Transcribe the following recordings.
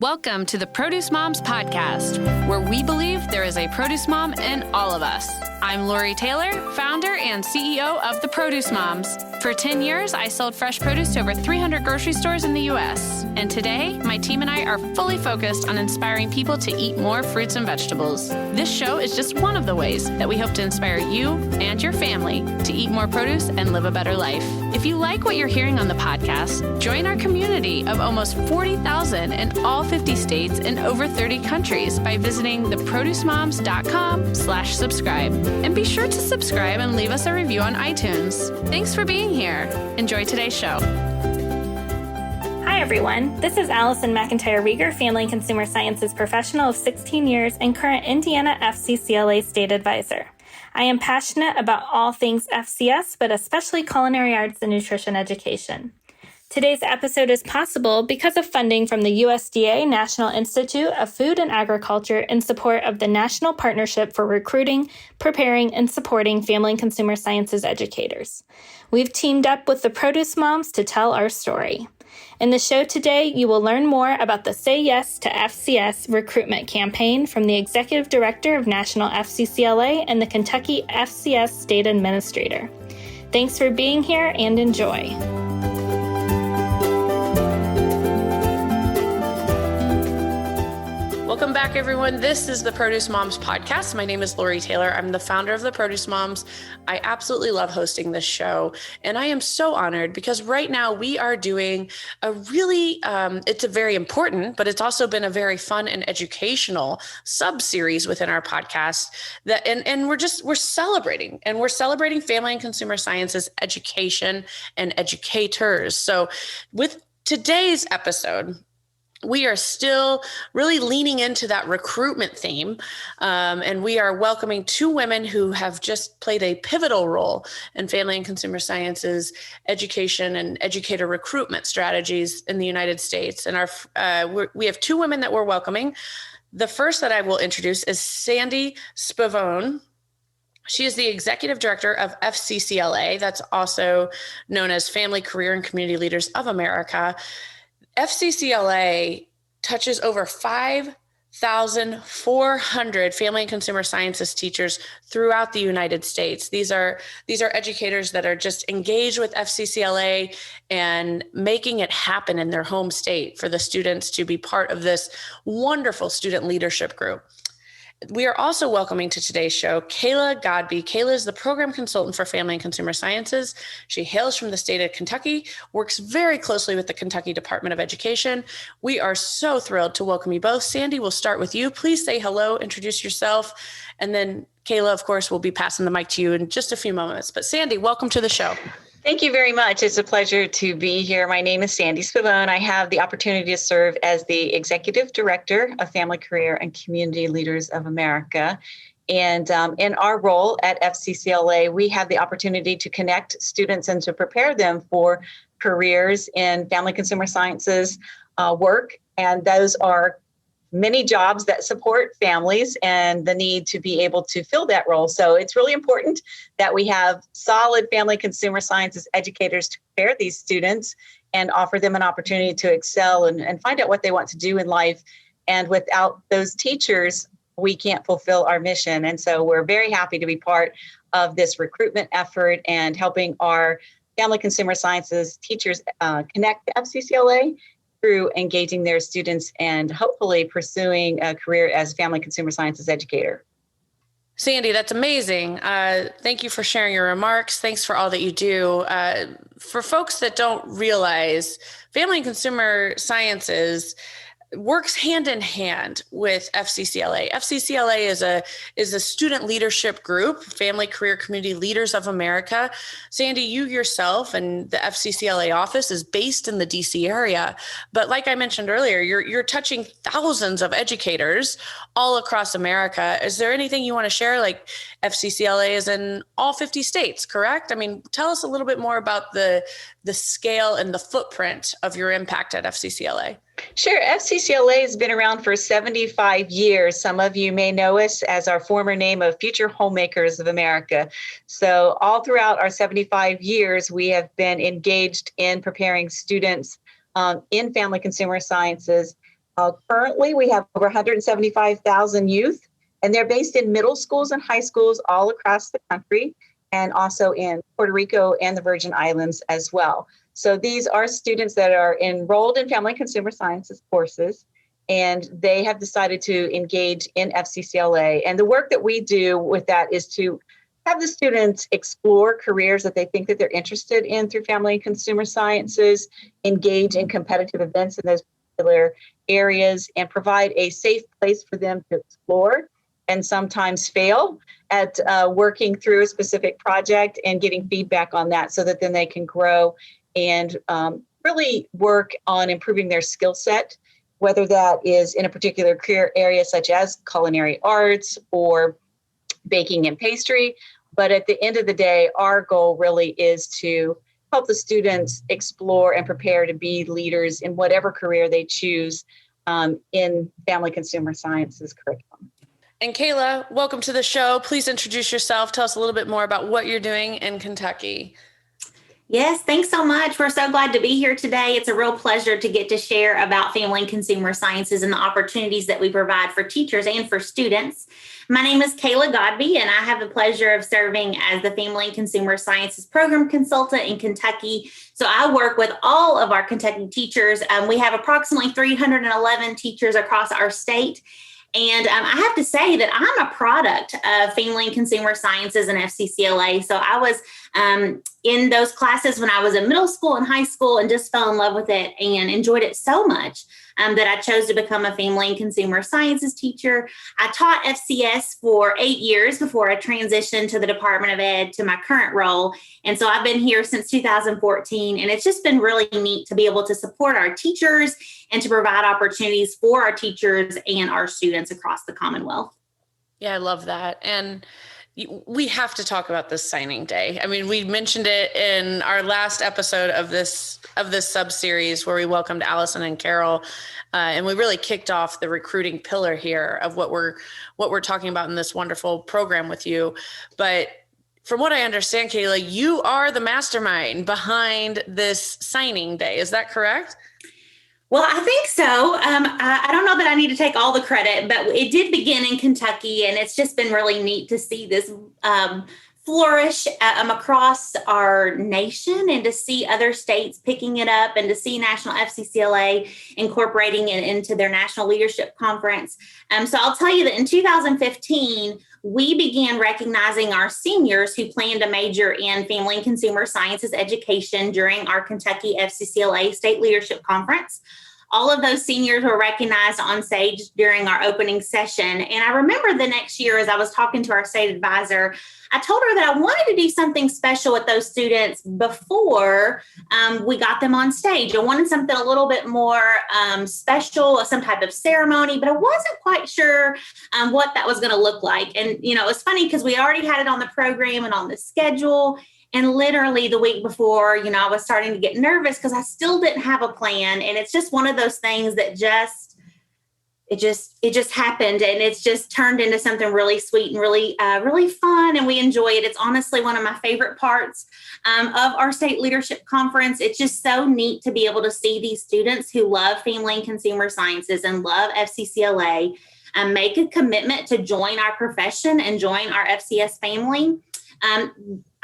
Welcome to the Produce Moms Podcast, where we believe there is a produce mom in all of us. I'm Lori Taylor, founder and CEO of the Produce Moms. For 10 years, I sold fresh produce to over 300 grocery stores in the U.S. And today, my team and I are fully focused on inspiring people to eat more fruits and vegetables. This show is just one of the ways that we hope to inspire you and your family to eat more produce and live a better life. If you like what you're hearing on the podcast, join our community of almost 40,000 in all 50 states and over 30 countries by visiting theproducemoms.com/subscribe. And be sure to subscribe and leave us a review on iTunes. Thanks for being here. Enjoy today's show. Hi, everyone. This is Allison McIntyre-Rieger, Family and Consumer Sciences professional of 16 years and current Indiana FCCLA State Advisor. I am passionate about all things FCS, but especially culinary arts and nutrition education. Today's episode is possible because of funding from the USDA National Institute of Food and Agriculture in support of the National Partnership for Recruiting, Preparing, and Supporting Family and Consumer Sciences Educators. We've teamed up with the Produce Moms to tell our story. In the show today, you will learn more about the Say Yes to FCS recruitment campaign from the Executive Director of National FCCLA and the Kentucky FCS State Administrator. Thanks for being here and enjoy. Welcome back, everyone. This is the Produce Moms Podcast. My name is Lori Taylor. I'm the founder of the Produce Moms. I absolutely love hosting this show, and I am so honored because right now we are doing a really, it's a very important, but it's also been a very fun and educational sub-series within our podcast that, and we're celebrating family and consumer sciences education and educators. So with today's episode, we are still really leaning into that recruitment theme, and we are welcoming two women who have just played a pivotal role in family and consumer sciences education and educator recruitment strategies in the United States. And we have two women that we're welcoming. The first that I will introduce is Sandy Spavone. She is the Executive Director of FCCLA, that's also known as Family, Career, and Community Leaders of America. FCCLA touches over 5,400 family and consumer sciences teachers throughout the United States. These are educators that are just engaged with FCCLA and making it happen in their home state for the students to be part of this wonderful student leadership group. We are also welcoming to today's show Kayla Godby. Kayla is the program consultant for family and consumer sciences. She hails from the state of Kentucky, works very closely with the Kentucky Department of Education. We are so thrilled to welcome you both. Sandy, we'll start with you. Please say hello, introduce yourself, and then Kayla, of course, will be passing the mic to you in just a few moments. But Sandy, welcome to the show. Thank you very much. It's a pleasure to be here. My name is Sandy Spavone. I have the opportunity to serve as the Executive Director of Family, Career, and Community Leaders of America. And in our role at FCCLA, we have the opportunity to connect students and to prepare them for careers in family consumer sciences work. And those are many jobs that support families and the need to be able to fill that role. So it's really important that we have solid family consumer sciences educators to prepare these students and offer them an opportunity to excel and find out what they want to do in life. And without those teachers, we can't fulfill our mission. And so we're very happy to be part of this recruitment effort and helping our family consumer sciences teachers connect to FCCLA through engaging their students and hopefully pursuing a career as family consumer sciences educator. Sandy, that's amazing. Thank you for sharing your remarks. Thanks for all that you do. For folks that don't realize, family and consumer sciences works hand in hand with FCCLA. FCCLA is a student leadership group, Family, Career, Community Leaders of America. Sandy, you yourself and the FCCLA office is based in the DC area. But like I mentioned earlier, you're touching thousands of educators all across America. Is there anything you want to share? Like FCCLA is in all 50 states, correct? I mean, tell us a little bit more about the scale and the footprint of your impact at FCCLA. Sure. FCCLA has been around for 75 years. Some of you may know us as our former name of Future Homemakers of America. So all throughout our 75 years, we have been engaged in preparing students in family consumer sciences Currently, we have over 175,000 youth, and they're based in middle schools and high schools all across the country, and also in Puerto Rico and the Virgin Islands as well. So these are students that are enrolled in Family and Consumer Sciences courses, and they have decided to engage in FCCLA. And the work that we do with that is to have the students explore careers that they think that they're interested in through Family and Consumer Sciences, engage in competitive events in those particular areas, and provide a safe place for them to explore and sometimes fail at working through a specific project and getting feedback on that, so that then they can grow and really work on improving their skill set, whether that is in a particular career area such as culinary arts or baking and pastry. But at the end of the day, our goal really is to help the students explore and prepare to be leaders in whatever career they choose in Family Consumer Sciences curriculum. And Kayla, welcome to the show. Please introduce yourself. Tell us a little bit more about what you're doing in Kentucky. Yes, thanks so much. We're so glad to be here today. It's a real pleasure to get to share about Family and Consumer Sciences and the opportunities that we provide for teachers and for students. My name is Kayla Godby, and I have the pleasure of serving as the Family and Consumer Sciences Program Consultant in Kentucky. So I work with all of our Kentucky teachers. We have approximately 311 teachers across our state. And I have to say that I'm a product of Family and Consumer Sciences and FCCLA. So I was in those classes when I was in middle school and high school, and just fell in love with it and enjoyed it so much that I chose to become a Family and Consumer Sciences teacher. I taught FCS for 8 years before I transitioned to the Department of Ed to my current role. And so I've been here since 2014, and it's just been really neat to be able to support our teachers and to provide opportunities for our teachers and our students across the Commonwealth. Yeah, I love that. And we have to talk about this signing day. I mean, we mentioned it in our last episode of this sub-series where we welcomed Allison and Carol, and we really kicked off the recruiting pillar here of what we're talking about in this wonderful program with you. But from what I understand, Kayla, you are the mastermind behind this signing day. Is that correct? Well, I think so. I don't know that I need to take all the credit, but it did begin in Kentucky, and it's just been really neat to see this flourish across our nation, and to see other states picking it up, and to see National FCCLA incorporating it into their National Leadership Conference. So I'll tell you that in 2015, we began recognizing our seniors who plan to major in Family and Consumer Sciences education during our Kentucky FCCLA State Leadership Conference. All of those seniors were recognized on stage during our opening session. And I remember the next year, as I was talking to our state advisor, I told her that I wanted to do something special with those students before we got them on stage. I wanted something a little bit more special, some type of ceremony, but I wasn't quite sure what that was going to look like. And, you know, it's funny because we already had it on the program and on the schedule. And literally the week before, you know, I was starting to get nervous because I still didn't have a plan. And it's just one of those things that it just happened, and it's just turned into something really sweet and really fun. And we enjoy it. It's honestly one of my favorite parts of our state leadership conference. It's just so neat to be able to see these students who love Family and Consumer Sciences and love FCCLA make a commitment to join our profession and join our FCS family.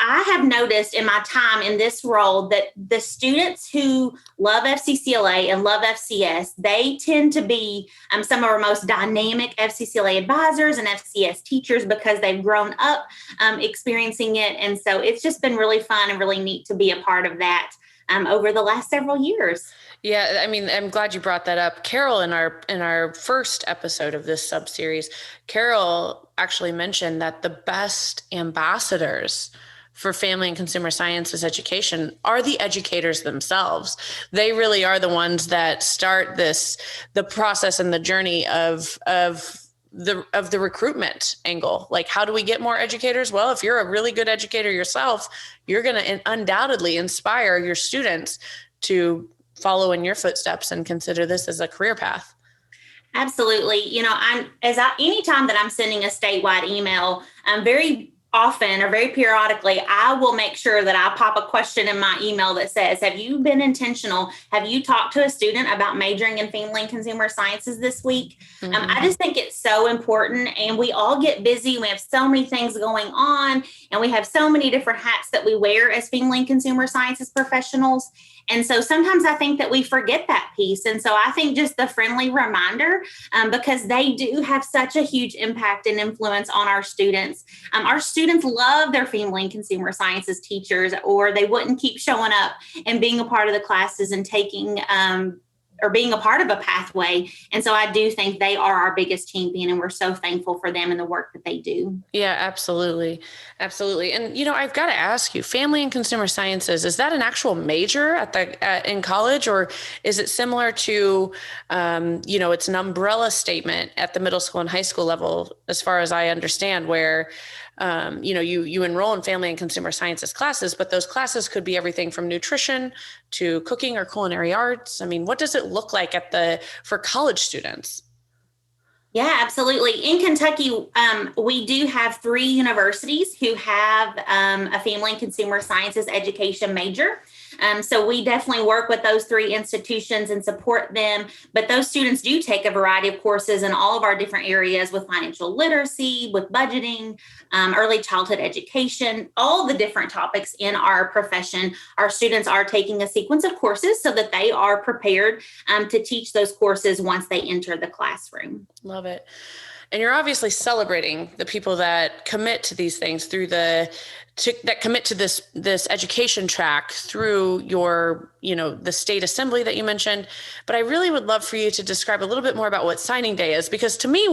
I have noticed in my time in this role that the students who love FCCLA and love FCS, they tend to be some of our most dynamic FCCLA advisors and FCS teachers because they've grown up experiencing it. And so it's just been really fun and really neat to be a part of that over the last several years. Yeah, I mean, I'm glad you brought that up. Carol, in our first episode of this sub-series, Carol actually mentioned that the best ambassadors for Family and Consumer Sciences education are the educators themselves. They really are the ones that start the process and the journey of the recruitment angle. Like, how do we get more educators? Well, if you're a really good educator yourself, you're going to undoubtedly inspire your students to follow in your footsteps and consider this as a career path. Absolutely. You know, anytime that I'm sending a statewide email, I'm very often or very periodically, I will make sure that I pop a question in my email that says, have you been intentional? Have you talked to a student about majoring in family and consumer sciences this week? I just think it's so important, and we all get busy. We have so many things going on, and we have so many different hats that we wear as family and consumer sciences professionals. And so sometimes I think that we forget that piece. And so I think just the friendly reminder, because they do have such a huge impact and influence on our students. Our students love their family and consumer sciences teachers, or they wouldn't keep showing up and being a part of the classes and taking or being a part of a pathway. And so I do think they are our biggest champion, and we're so thankful for them and the work that they do. Yeah, absolutely. Absolutely. And, I've got to ask you, family and consumer sciences, is that an actual major in college, or is it similar to, it's an umbrella statement at the middle school and high school level, as far as I understand, where you enroll in family and consumer sciences classes, but those classes could be everything from nutrition to cooking or culinary arts. I mean, what does it look like for college students? Yeah, absolutely. In Kentucky, we do have 3 universities who have a family and consumer sciences education major. So we definitely work with those 3 institutions and support them. But those students do take a variety of courses in all of our different areas, with financial literacy, with budgeting, early childhood education, all the different topics in our profession. Our students are taking a sequence of courses so that they are prepared to teach those courses once they enter the classroom. Love it. And you're obviously celebrating the people that commit to these things that commit to this education track through your, the state assembly that you mentioned. But I really would love for you to describe a little bit more about what signing day is, because to me,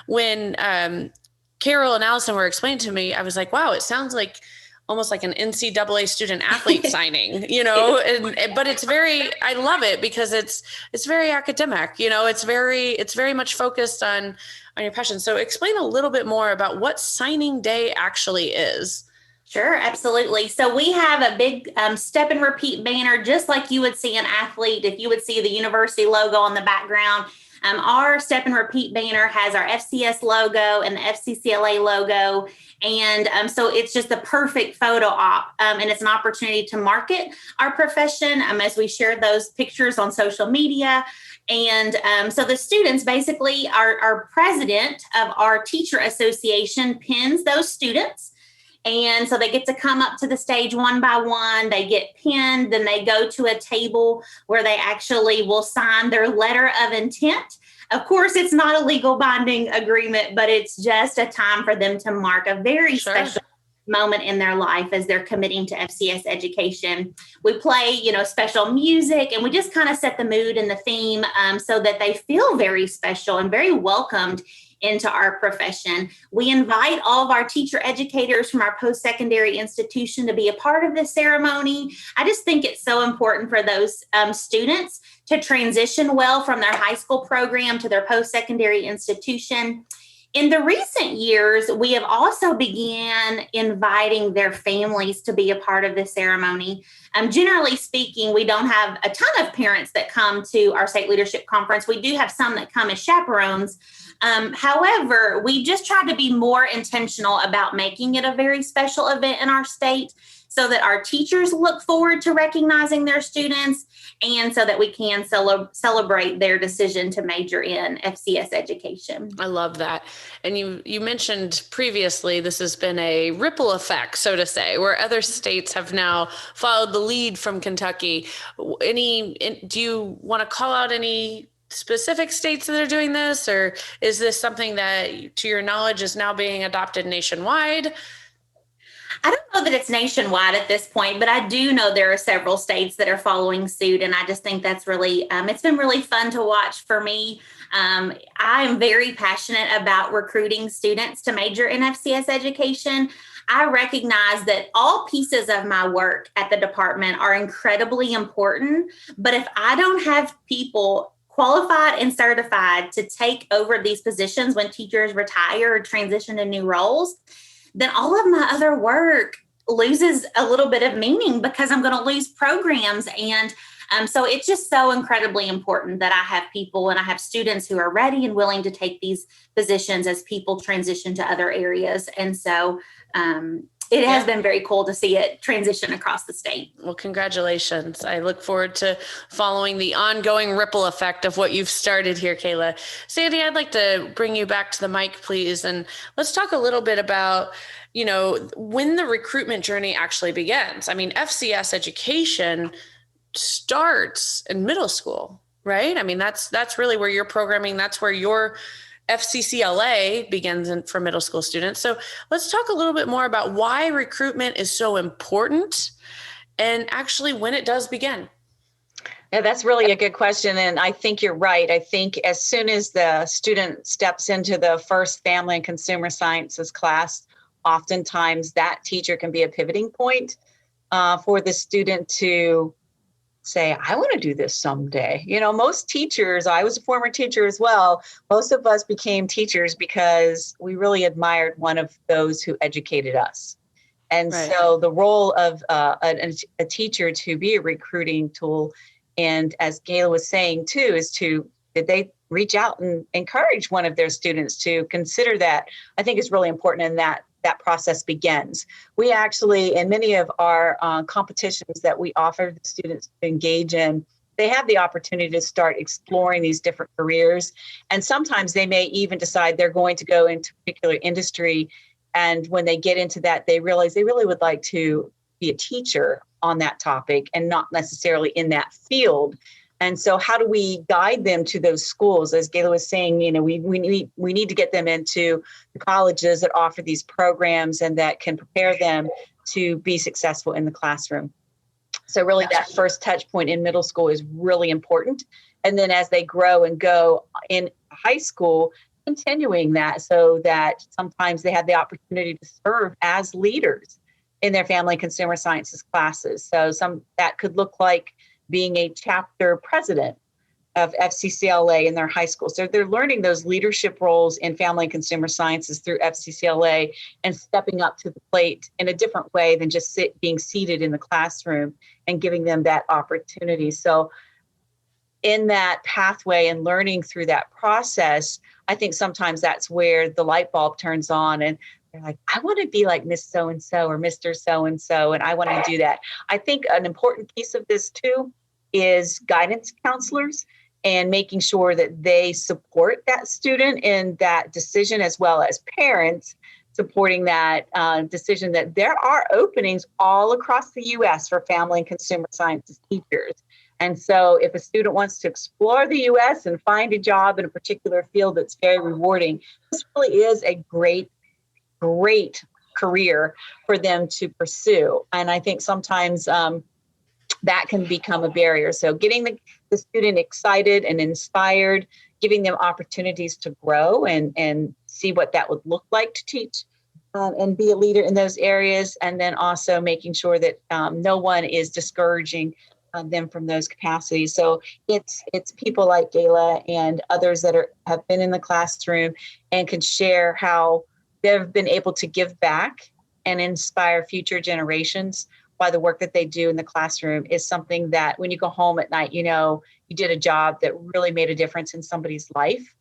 when Carol and Allison were explaining to me, I was like, wow, it sounds like almost like an NCAA student athlete signing, but I love it because it's very academic, it's very much focused on your passion. So explain a little bit more about what signing day actually is. Sure, absolutely. So we have a big step and repeat banner, just like you would see an athlete if you would see the university logo on the background. Our step and repeat banner has our FCS logo and the FCCLA logo. And so it's just the perfect photo op. And it's an opportunity to market our profession as we share those pictures on social media. And so the students, basically, our president of our teacher association pins those students. And so they get to come up to the stage one by one, they get pinned, then they go to a table where they actually will sign their letter of intent. Of course, it's not a legal binding agreement, but it's just a time for them to mark a very special moment in their life as they're committing to FCS education. We play, special music, and we just kind of set the mood and the theme so that they feel very special and very welcomed into our profession. We invite all of our teacher educators from our post-secondary institution to be a part of this ceremony. I just think it's so important for those students to transition well from their high school program to their post-secondary institution. In the recent years, we have also began inviting their families to be a part of this ceremony. Generally speaking, we don't have a ton of parents that come to our state leadership conference. We do have some that come as chaperones. However, we just try to be more intentional about making it a very special event in our state so that our teachers look forward to recognizing their students and so that we can celebrate their decision to major in FCS education. I love that. And you mentioned previously, this has been a ripple effect, so to say, where other states have now followed the lead from Kentucky. Do you want to call out any specific states that are doing this, or is this something that, to your knowledge, is now being adopted nationwide? I don't know that it's nationwide at this point, but I do know there are several states that are following suit. And I just think that's really, it's been really fun to watch for me. I am very passionate about recruiting students to major in FCS education. I recognize that all pieces of my work at the department are incredibly important. But if I don't have people qualified and certified to take over these positions when teachers retire or transition to new roles, then all of my other work loses a little bit of meaning because I'm going to lose programs and So it's just so incredibly important that I have people and I have students who are ready and willing to take these positions as people transition to other areas. And so it has been very cool to see it transition across the state. Well, congratulations. I look forward to following the ongoing ripple effect of what you've started here, Kayla. Sandy, I'd like to bring you back to the mic, please. And let's talk a little bit about, when the recruitment journey actually begins. I mean, FCS education starts in middle school, right? I mean, that's really where you're programming. That's where your FCCLA begins for middle school students. So let's talk a little bit more about why recruitment is so important and actually when it does begin. Yeah, that's really a good question. And I think you're right. I think as soon as the student steps into the first family and consumer sciences class, oftentimes that teacher can be a pivoting point for the student to say, I want to do this someday. Most teachers, I was a former teacher as well. Most of us became teachers because we really admired one of those who educated us. And right. So the role of a teacher to be a recruiting tool, and as Kayla was saying too, is did they reach out and encourage one of their students to consider that? I think is really important, and that process begins. We actually, in many of our competitions that we offer the students to engage in, they have the opportunity to start exploring these different careers. And sometimes they may even decide they're going to go into a particular industry. And when they get into that, they realize they really would like to be a teacher on that topic and not necessarily in that field. And so how do we guide them to those schools? As Kayla was saying, we need to get them into the colleges that offer these programs and that can prepare them to be successful in the classroom. So really that first touch point in middle school is really important. And then as they grow and go in high school, continuing that so that sometimes they have the opportunity to serve as leaders in their family and consumer sciences classes. So that could look like being a chapter president of FCCLA in their high school. So they're learning those leadership roles in family and consumer sciences through FCCLA and stepping up to the plate in a different way than just being seated in the classroom and giving them that opportunity. So in that pathway and learning through that process, I think sometimes that's where the light bulb turns on and they're like, I want to be like Miss So-and-so or Mr. So-and-so, and I want to do that. I think an important piece of this too is guidance counselors and making sure that they support that student in that decision, as well as parents supporting that decision, that there are openings all across the U.S. for family and consumer sciences teachers. And so if a student wants to explore the U.S. and find a job in a particular field that's very rewarding, this really is a great career for them to pursue. And I think sometimes that can become a barrier. So getting the student excited and inspired, giving them opportunities to grow and see what that would look like to teach and be a leader in those areas. And then also making sure that no one is discouraging them from those capacities. So it's people like Kayla and others that have been in the classroom and can share how they've been able to give back and inspire future generations by the work that they do in the classroom is something that when you go home at night, you did a job that really made a difference in somebody's life.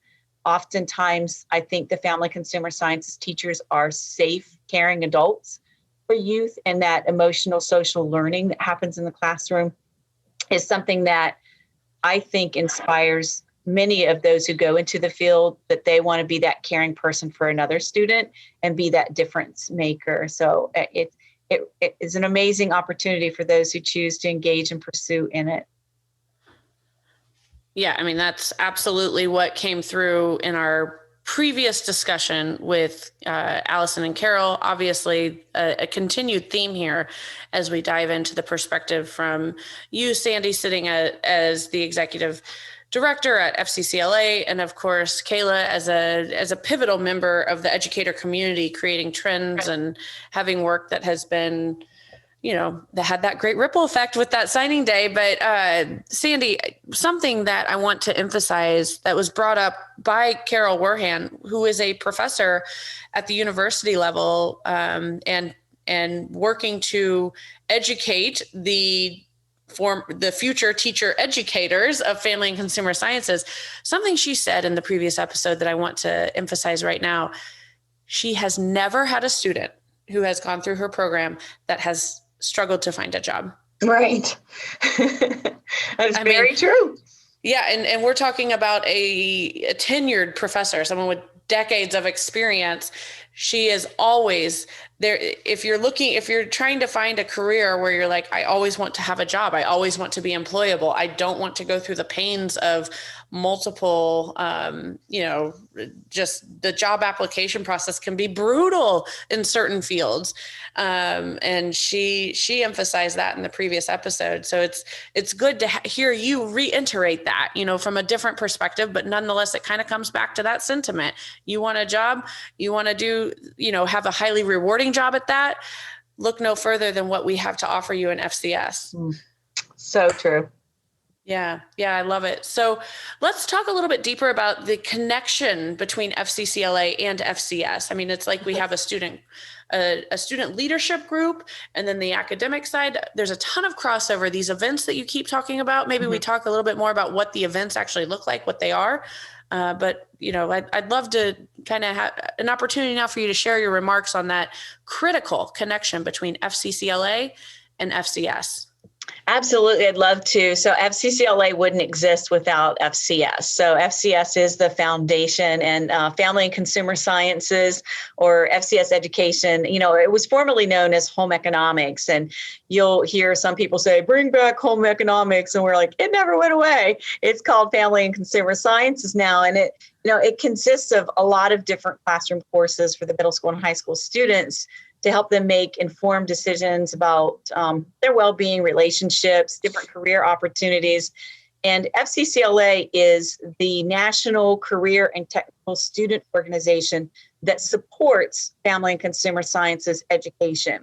Oftentimes, I think the family consumer sciences teachers are safe, caring adults for youth, and that emotional social learning that happens in the classroom is something that I think inspires many of those who go into the field, that they want to be that caring person for another student and be that difference maker. So it is an amazing opportunity for those who choose to engage and pursue in it. Yeah, I mean, that's absolutely what came through in our previous discussion with Allison and Carol. Obviously, a continued theme here as we dive into the perspective from you, Sandy, sitting as the executive director at FCCLA, and of course, Kayla as a pivotal member of the educator community, creating trends and having work that has been, that had that great ripple effect with that signing day. But Sandy, something that I want to emphasize that was brought up by Carol Werhan, who is a professor at the university level and working to educate the the future teacher educators of family and consumer sciences. Something she said in the previous episode that I want to emphasize right now. She has never had a student who has gone through her program that has struggled to find a job. Right. That's very true. Yeah. And we're talking about a tenured professor, someone with decades of experience. She is always there. If you're trying to find a career where you're like, I always want to have a job, I always want to be employable, I don't want to go through the pains of multiple, just the job application process can be brutal in certain fields. And she emphasized that in the previous episode. So it's good to hear you reiterate that, from a different perspective, but nonetheless, it kind of comes back to that sentiment. You want a job, you want to do, have a highly rewarding job at that. Look no further than what we have to offer you in FCS. So true. Yeah, I love it. So let's talk a little bit deeper about the connection between FCCLA and FCS. I mean, it's like we have a student leadership group, and then the academic side. There's a ton of crossover. These events that you keep talking about, maybe we talk a little bit more about what the events actually look like, what they are. But I'd love to kind of have an opportunity now for you to share your remarks on that critical connection between FCCLA and FCS. Absolutely. I'd love to. So FCCLA wouldn't exist without FCS. So FCS is the foundation, and Family and Consumer Sciences, or FCS education, it was formerly known as home economics. And you'll hear some people say, bring back home economics. And we're like, it never went away. It's called Family and Consumer Sciences now. And it consists of a lot of different classroom courses for the middle school and high school students to help them make informed decisions about their well-being, relationships, different career opportunities. And FCCLA is the National Career and Technical Student Organization that supports family and consumer sciences education.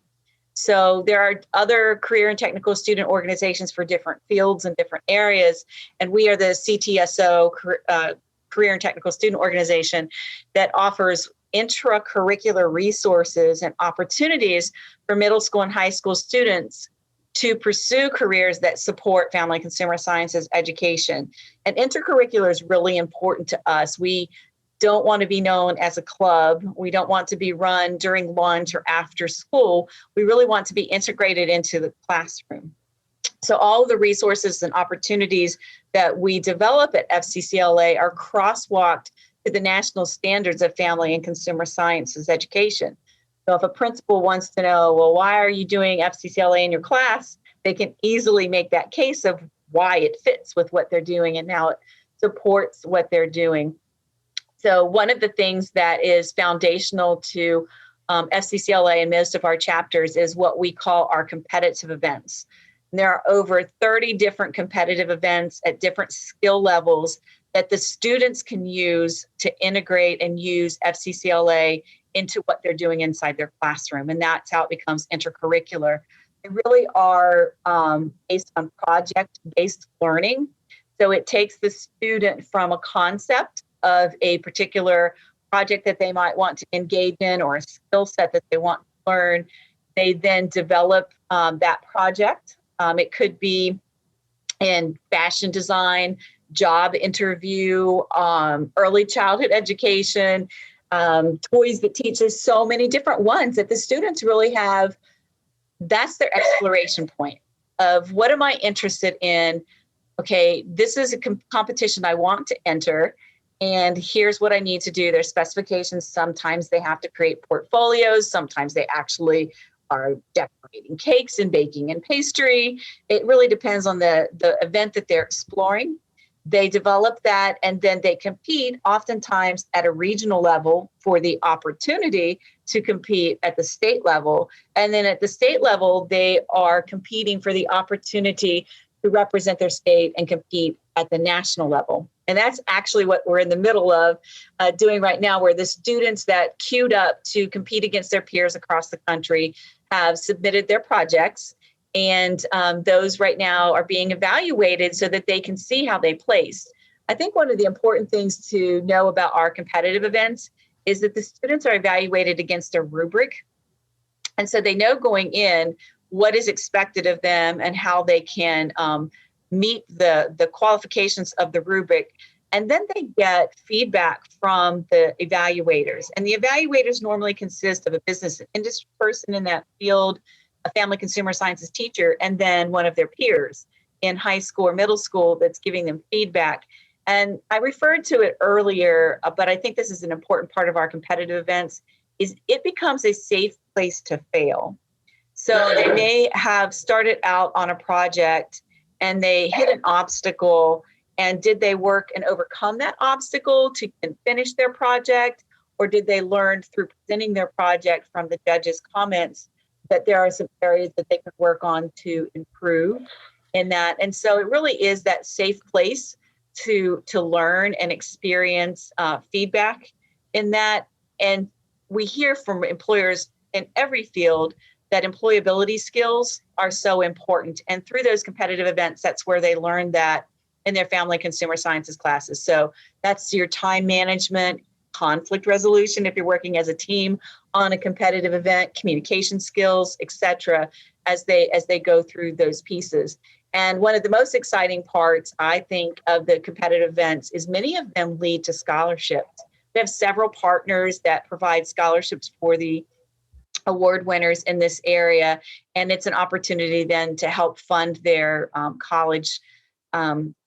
So there are other career and technical student organizations for different fields and different areas. And we are the CTSO, Career and Technical Student Organization, that offers intracurricular resources and opportunities for middle school and high school students to pursue careers that support family and consumer sciences education. And intercurricular is really important to us. We don't want to be known as a club. We don't want to be run during lunch or after school. We really want to be integrated into the classroom. So all of the resources and opportunities that we develop at FCCLA are crosswalked to the national standards of family and consumer sciences education. So if a principal wants to know, well, why are you doing FCCLA in your class? They can easily make that case of why it fits with what they're doing and how it supports what they're doing. So one of the things that is foundational to FCCLA and most of our chapters is what we call our competitive events. And there are over 30 different competitive events at different skill levels that the students can use to integrate and use FCCLA into what they're doing inside their classroom. And that's how it becomes intercurricular. They really are based on project-based learning. So it takes the student from a concept of a particular project that they might want to engage in or a skill set that they want to learn. They then develop that project. It could be in fashion design, job interview, early childhood education, toys that teach us, so many different ones that the students really have. That's their exploration point of what am I interested in? Okay, this is a competition I want to enter, and here's what I need to do. There's specifications. Sometimes they have to create portfolios. Sometimes they actually are decorating cakes and baking and pastry. It really depends on the event that they're exploring. They develop that, and then they compete oftentimes at a regional level for the opportunity to compete at the state level. And then at the state level, they are competing for the opportunity to represent their state and compete at the national level. And that's actually what we're in the middle of doing right now, where the students that queued up to compete against their peers across the country have submitted their projects. And those right now are being evaluated so that they can see how they place. I think one of the important things to know about our competitive events is that the students are evaluated against a rubric. And so they know going in what is expected of them and how they can meet the qualifications of the rubric. And then they get feedback from the evaluators. And the evaluators normally consist of a business and industry person in that field, a family consumer sciences teacher, and then one of their peers in high school or middle school that's giving them feedback. And I referred to it earlier, but I think this is an important part of our competitive events, is it becomes a safe place to fail. So they may have started out on a project and they hit an obstacle, and did they work and overcome that obstacle to finish their project? Or did they learn through presenting their project from the judges' comments that there are some areas that they could work on to improve in that? And so it really is that safe place to learn and experience feedback in that. And we hear from employers in every field that employability skills are so important. And through those competitive events, that's where they learn that in their family consumer sciences classes. So that's your time management, conflict resolution if you're working as a team on a competitive event, communication skills, etc., as they go through those pieces. And one of the most exciting parts, I think, of the competitive events is many of them lead to scholarships. We have several partners that provide scholarships for the award winners in this area, and it's an opportunity then to help fund their college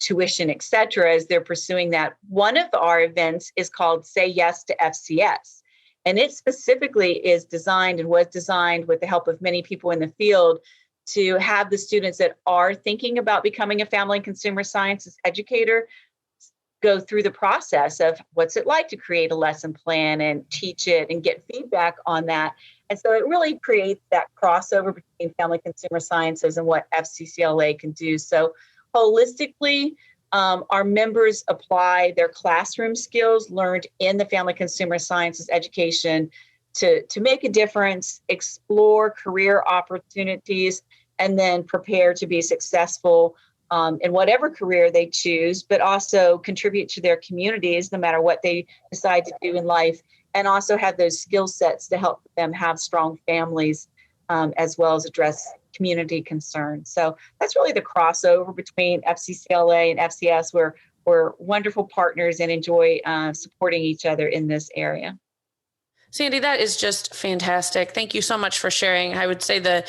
tuition, et cetera, as they're pursuing that. One of our events is called Say Yes to FCS. And it specifically is designed and was designed with the help of many people in the field to have the students that are thinking about becoming a family and consumer sciences educator go through the process of what's it like to create a lesson plan and teach it and get feedback on that. And so it really creates that crossover between family consumer sciences and what FCCLA can do. So holistically, our members apply their classroom skills learned in the family consumer sciences education to make a difference, explore career opportunities, and then prepare to be successful in whatever career they choose, but also contribute to their communities no matter what they decide to do in life, and also have those skill sets to help them have strong families as well as address community concerns. So that's really the crossover between FCCLA and FCS. We're wonderful partners and enjoy supporting each other in this area. Sandy, that is just fantastic. Thank you so much for sharing. I would say the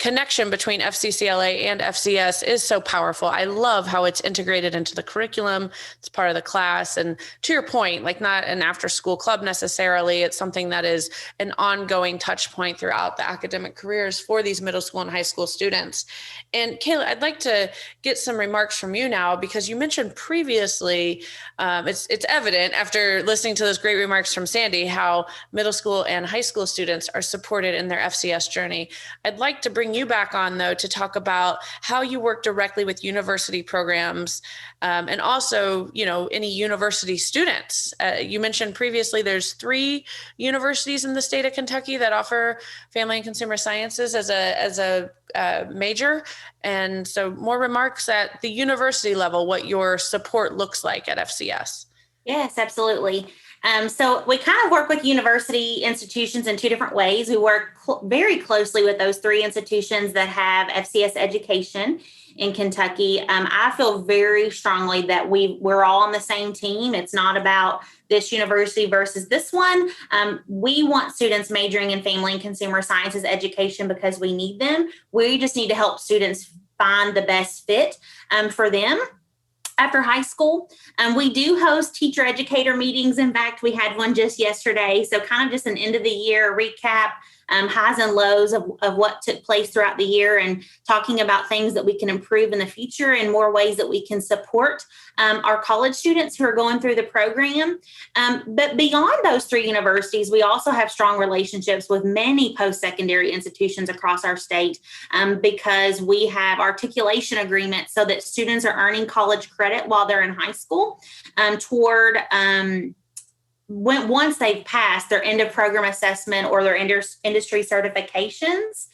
connection between FCCLA and FCS is so powerful. I love how it's integrated into the curriculum. It's part of the class. And to your point, like not an after-school club necessarily. It's something that is an ongoing touch point throughout the academic careers for these middle school and high school students. And Kayla, I'd like to get some remarks from you now, because you mentioned previously, it's evident after listening to those great remarks from Sandy, how middle school and high school students are supported in their FCS journey. I'd like to bring you back on, though, to talk about how you work directly with university programs and also, any university students. You mentioned previously there's 3 universities in the state of Kentucky that offer family and consumer sciences as a major. And so more remarks at the university level, what your support looks like at FCS. Yes, absolutely. So we kind of work with university institutions in 2 different ways. We work very closely with those 3 institutions that have FCS education in Kentucky. I feel very strongly that we're all on the same team. It's not about this university versus this one. We want students majoring in family and consumer sciences education because we need them. We just need to help students find the best fit for them. After high school, we do host teacher educator meetings. In fact, we had one just yesterday. So kind of just an end of the year recap, highs and lows of what took place throughout the year, and talking about things that we can improve in the future and more ways that we can support our college students who are going through the program. But beyond those 3 universities, we also have strong relationships with many post-secondary institutions across our state because we have articulation agreements so that students are earning college credit while they're in high school toward once they've passed their end of program assessment or their industry certifications.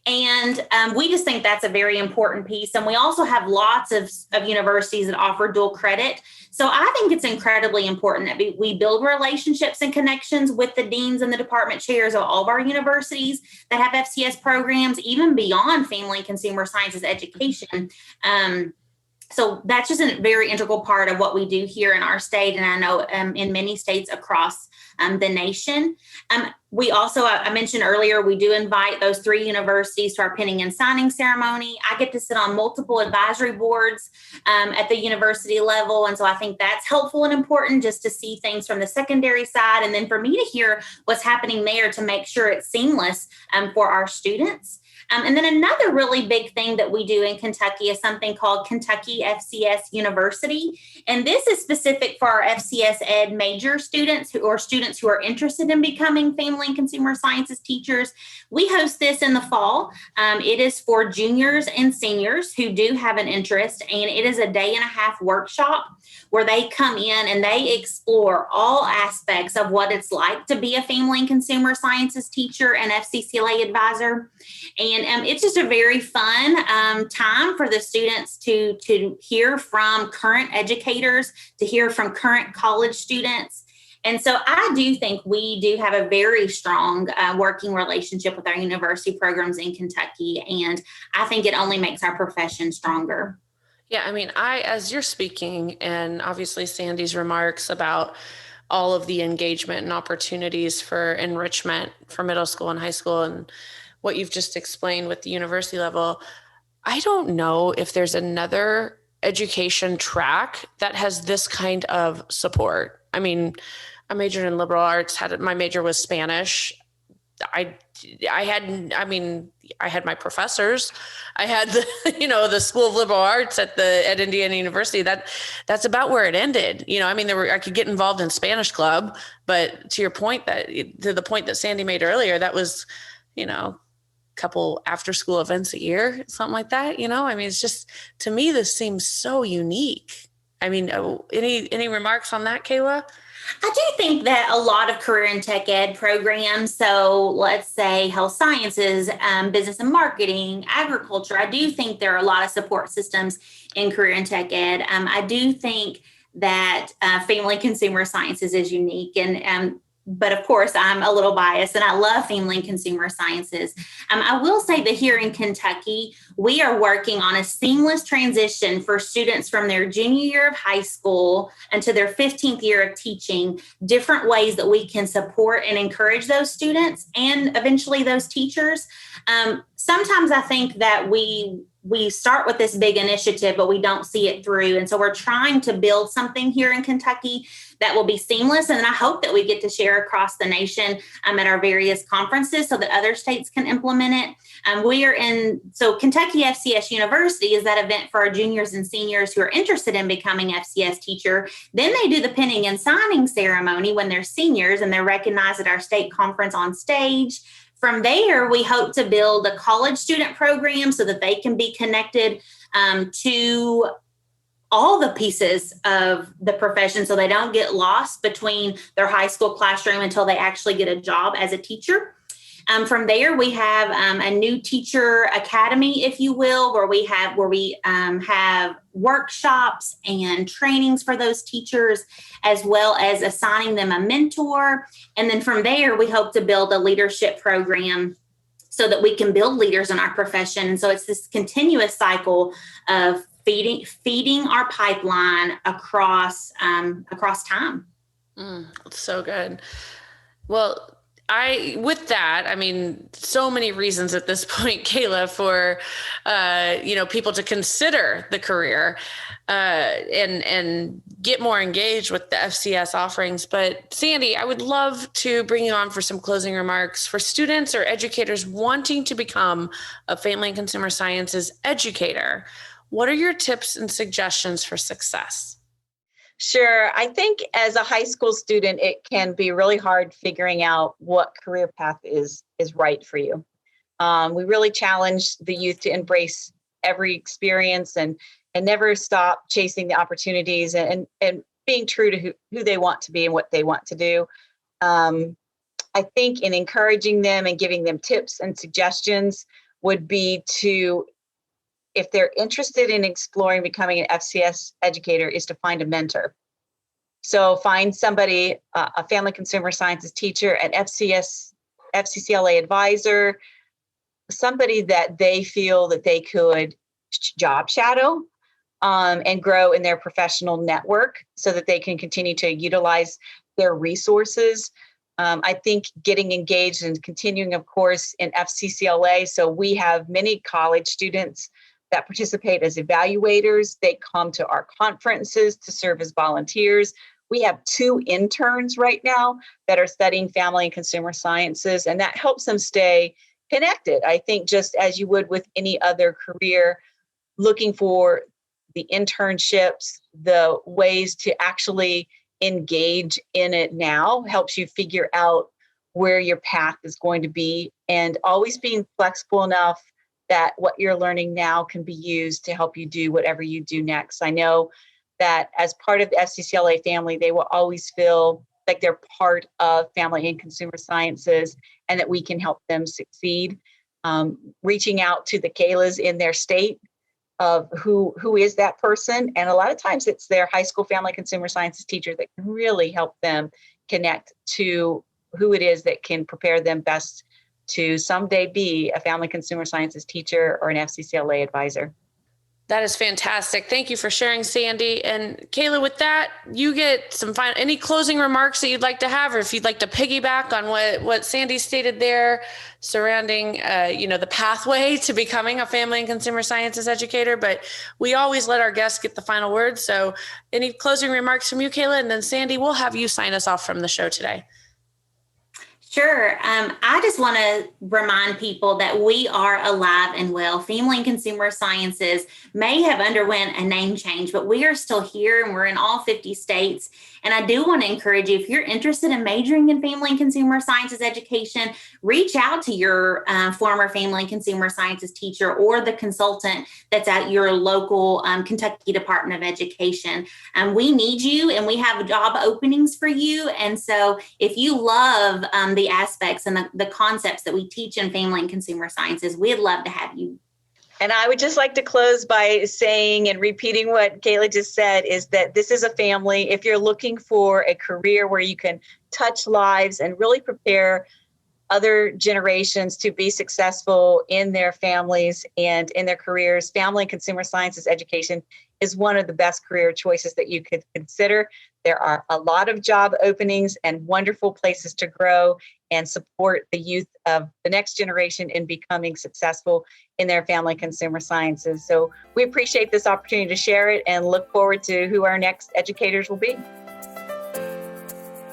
And we just think that's a very important piece. And we also have lots of universities that offer dual credit. So I think it's incredibly important that we build relationships and connections with the deans and the department chairs of all of our universities that have FCS programs, even beyond family and consumer sciences education. So that's just a very integral part of what we do here in our state. And I know in many states across the nation. We also, I mentioned earlier, we do invite those 3 universities to our pinning and signing ceremony. I get to sit on multiple advisory boards at the university level. And so I think that's helpful and important just to see things from the secondary side. And then for me to hear what's happening there to make sure it's seamless for our students. And then another really big thing that we do in Kentucky is something called Kentucky FCS University. And this is specific for our FCS Ed major students who are interested in becoming family and consumer sciences teachers. We host this in the fall. It is for juniors and seniors who do have an interest, and it is a 1.5-day workshop where they come in and they explore all aspects of what it's like to be a family and consumer sciences teacher and FCCLA advisor. And it's just a very fun time for the students to hear from current educators, to hear from current college students. And so I do think we do have a very strong working relationship with our university programs in Kentucky. And I think it only makes our profession stronger. Yeah, I mean, as you're speaking, and obviously Sandy's remarks about all of the engagement and opportunities for enrichment for middle school and high school, and what you've just explained with the university level, I don't know if there's another education track that has this kind of support. I mean, I majored in liberal arts, my major was Spanish. I had my professors. I had the School of Liberal Arts at Indiana University. That's about where it ended. I could get involved in Spanish club, but to the point that Sandy made earlier, that was, a couple after school events a year, something like that. It's just, to me, this seems so unique. Any remarks on that, Kayla? I do think that a lot of career and tech ed programs, so let's say health sciences, business and marketing, agriculture, I do think there are a lot of support systems in career and tech ed. I do think that family consumer sciences is unique. But of course, I'm a little biased and I love family and consumer sciences. I will say that here in Kentucky, we are working on a seamless transition for students from their junior year of high school into their 15th year of teaching, different ways that we can support and encourage those students and eventually those teachers. Sometimes I think that we start with this big initiative, but we don't see it through. And so we're trying to build something here in Kentucky that will be seamless. And I hope that we get to share across the nation at our various conferences so that other states can implement it. So Kentucky FCS University is that event for our juniors and seniors who are interested in becoming FCS teacher. Then they do the pinning and signing ceremony when they're seniors and they're recognized at our state conference on stage. From there, we hope to build a college student program so that they can be connected to all the pieces of the profession so they don't get lost between their high school classroom until they actually get a job as a teacher. From there, we have a new teacher academy, if you will, where we have workshops and trainings for those teachers, as well as assigning them a mentor. And then from there, we hope to build a leadership program so that we can build leaders in our profession. And so it's this continuous cycle of feeding our pipeline across time. So good. Well, so many reasons at this point, Kayla, for, people to consider the career and get more engaged with the FCS offerings. But Sandy, I would love to bring you on for some closing remarks for students or educators wanting to become a family and consumer sciences educator. What are your tips and suggestions for success? Sure. I think as a high school student, it can be really hard figuring out what career path is right for you. We really challenge the youth to embrace every experience and never stop chasing the opportunities and being true to who they want to be and what they want to do. I think in encouraging them and giving them tips and suggestions, would be to, if they're interested in exploring becoming an FCS educator, is to find a mentor. So find somebody, a family consumer sciences teacher, an FCCLA advisor, somebody that they feel that they could job shadow and grow in their professional network so that they can continue to utilize their resources. I think getting engaged and continuing, of course, in FCCLA. So we have many college students that participate as evaluators. They come to our conferences to serve as volunteers. We have 2 interns right now that are studying family and consumer sciences, and that helps them stay connected. I think just as you would with any other career, looking for the internships, the ways to actually engage in it now helps you figure out where your path is going to be, and always being flexible enough that what you're learning now can be used to help you do whatever you do next. I know that as part of the FCCLA family, they will always feel like they're part of family and consumer sciences and that we can help them succeed. Reaching out to the Kaylas in their state of who is that person. And a lot of times it's their high school family consumer sciences teacher that can really help them connect to who it is that can prepare them best to someday be a family consumer sciences teacher or an FCCLA advisor. That is fantastic. Thank you for sharing, Sandy. And Kayla, with that, you get some any closing remarks that you'd like to have, or if you'd like to piggyback on what Sandy stated there surrounding, the pathway to becoming a family and consumer sciences educator. But we always let our guests get the final word. So any closing remarks from you, Kayla, and then Sandy, we'll have you sign us off from the show today. Sure. I just want to remind people that we are alive and well. Family and Consumer Sciences may have underwent a name change, but we are still here and we're in all 50 states. And I do want to encourage you, if you're interested in majoring in Family and Consumer Sciences education, reach out to your former Family and Consumer Sciences teacher or the consultant that's at your local Kentucky Department of Education. We need you and we have job openings for you. And so if you love the aspects and the concepts that we teach in Family and Consumer Sciences, we'd love to have you. And I would just like to close by saying and repeating what Kayla just said, is that this is a family. If you're looking for a career where you can touch lives and really prepare other generations to be successful in their families and in their careers, family and consumer sciences education is one of the best career choices that you could consider. There are a lot of job openings and wonderful places to grow and support the youth of the next generation in becoming successful in their family consumer sciences. So we appreciate this opportunity to share it and look forward to who our next educators will be.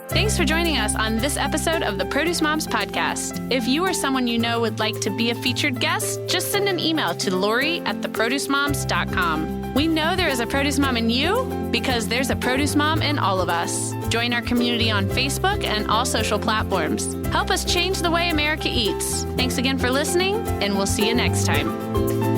Thanks for joining us on this episode of the Produce Moms Podcast. If you or someone you know would like to be a featured guest, just send an email to Lori@theproducemoms.com. We know there is a produce mom in you because there's a produce mom in all of us. Join our community on Facebook and all social platforms. Help us change the way America eats. Thanks again for listening, and we'll see you next time.